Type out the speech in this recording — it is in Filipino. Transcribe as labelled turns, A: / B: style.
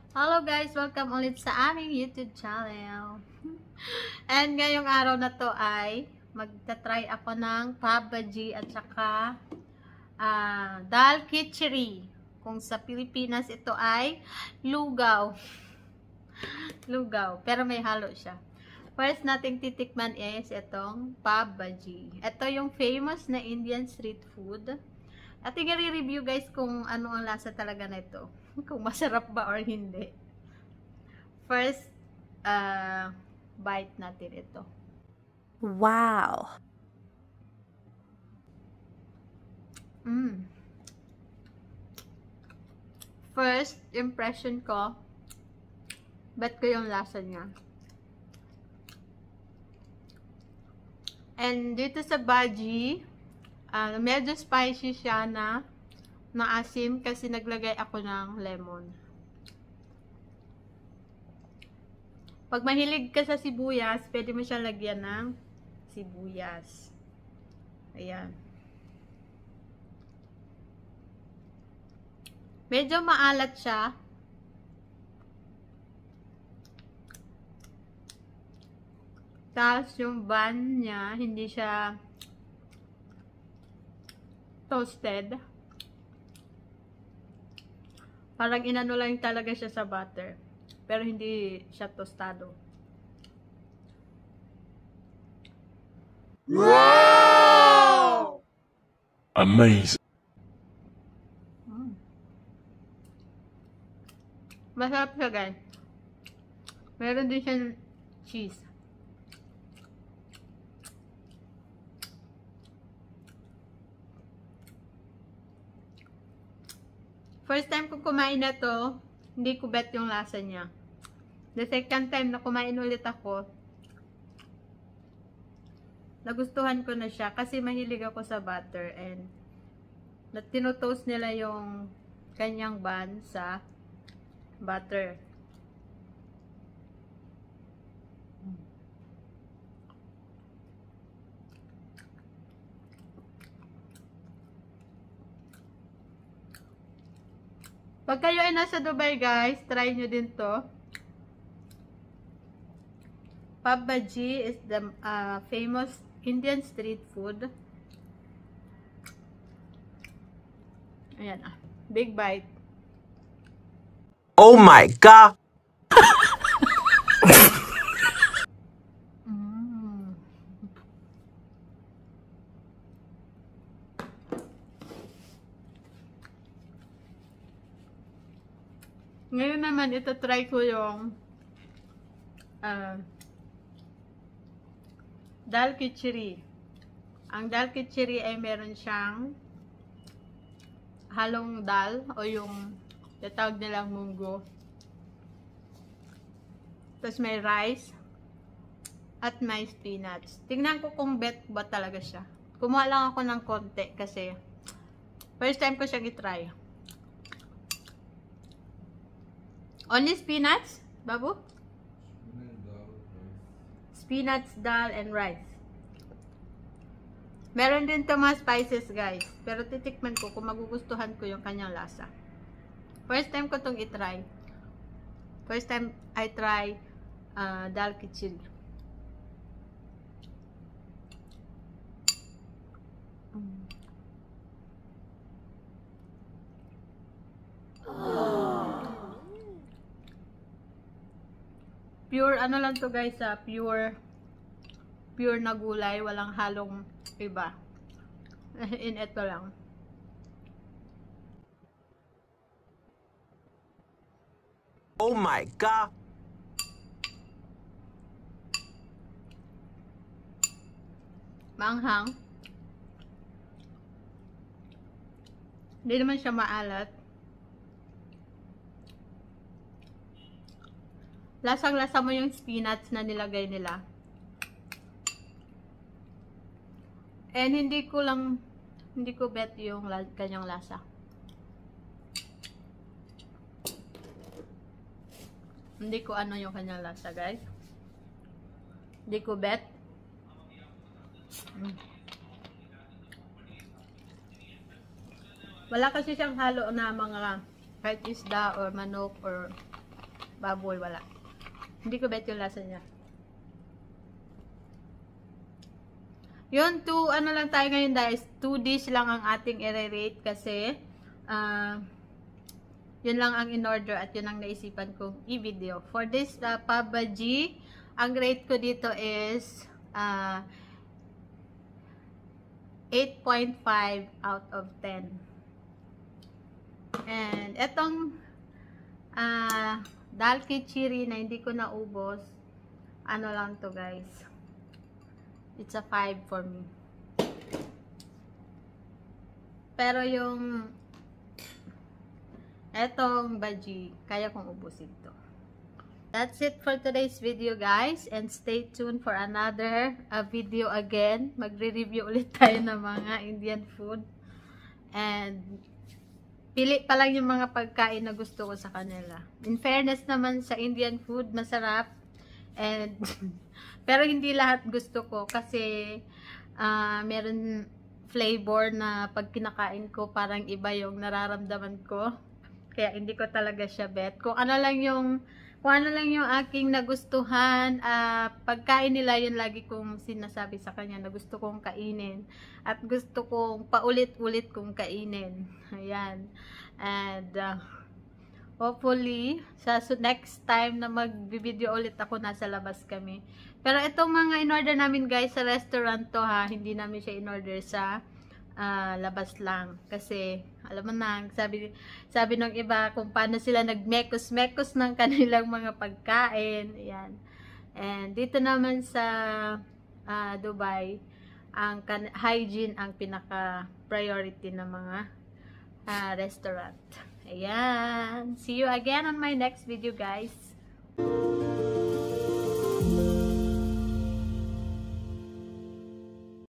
A: Hello guys! Welcome ulit sa aming YouTube channel. And ngayong araw na to ay magta-try ako ng pabaji at saka dal khichdi. Kung sa Pilipinas ito ay lugaw. Lugaw. Pero may halo siya. First nating titikman is itong pabaji. Ito yung famous na Indian street food. At i-review guys kung ano ang lasa talaga na ito. Kung masarap ba or hindi. First, bite natin ito.
B: Wow!
A: First impression ko, bet ko yung lasa niya. And dito sa baji, medyo spicy siya na asim kasi naglagay ako ng lemon. Pag mahilig ka sa sibuyas, pwede mo siya lagyan ng sibuyas. Ayan. Medyo maalat siya. Tapos yung bun niya, hindi siya toasted. Parang inano lang talaga siya sa butter. Pero hindi siya tostado.
C: Wow! Amazing.
A: Masarap siya guys. Meron din siya cheese. First time ko kumain na to, hindi ko bet yung lasa niya. The second time na kumain ulit ako, nagustuhan ko na siya kasi mahilig ako sa butter and tinutoast nila yung kanyang bun sa butter. Pag kayo ay nasa Dubai guys, try nyo din to. Pabaji is the famous Indian street food. Ayan big bite.
C: Oh my god!
A: Ngayon naman, ito try ko yung dal khichdi. Ang dal khichdi ay meron siyang halong dal o yung tatawag nilang munggo. Tapos may rice at may spinach. Tingnan ko kung bet ba talaga siya. Kumuha lang ako ng konti kasi first time ko siyang i-try. Only spinach, babu? Spinach, dal, and rice. Meron din to mga spices, guys. Pero titikman ko kung magugustuhan ko yung kanyang lasa. First time ko tong i-try. First time I try dal khichdi. Pure ano lang to guys, pure na gulay, walang halong iba. In ito lang.
C: Oh my god!
A: Maanghang. Hindi naman siya maalat. Lasang-lasa mo yung spinach na nilagay nila. And hindi ko bet yung kanyang lasa. Hindi ko ano yung kanyang lasa, guys. Hindi ko bet. Wala kasi siyang halo na mga kahit isda or manok or baboy, wala. Hindi ko bet yung lasa niya. Yun, ano lang tayo ngayon guys, 2 dish lang ang ating i-rate kasi yun lang ang in-order at yun ang naisipan kong i-video. For this Pabaji, ang rate ko dito is 8.5 out of 10. And etong dal kichiri na hindi ko naubos, ano lang to guys, it's a 5 for me. Pero yung etong baji, kaya kong ubusin to. That's it for today's video guys, and stay tuned for another video again. Magre-review ulit tayo ng mga Indian food, and pili pa lang yung mga pagkain na gusto ko sa kanila. In fairness naman sa Indian food, masarap, and pero hindi lahat gusto ko kasi meron flavor na pag kinakain ko parang iba yung nararamdaman ko. Kaya hindi ko talaga siya bet. Kung ano lang yung aking nagustuhan, pagkain nila, yun lagi kong sinasabi sa kanya na gusto kong kainin. At gusto kong paulit-ulit kong kainin. Ayan. And hopefully, sa next time na mag-video ulit ako, nasa labas kami. Pero itong mga in-order namin guys sa restaurant to ha, hindi namin siya in-order sa labas lang. Kasi, alam mo na, sabi ng iba kung paano sila nagmekos-mekos ng kanilang mga pagkain. Ayan. And dito naman sa Dubai, ang hygiene ang pinaka-priority ng mga restaurant. Ayan. See you again on my next video guys.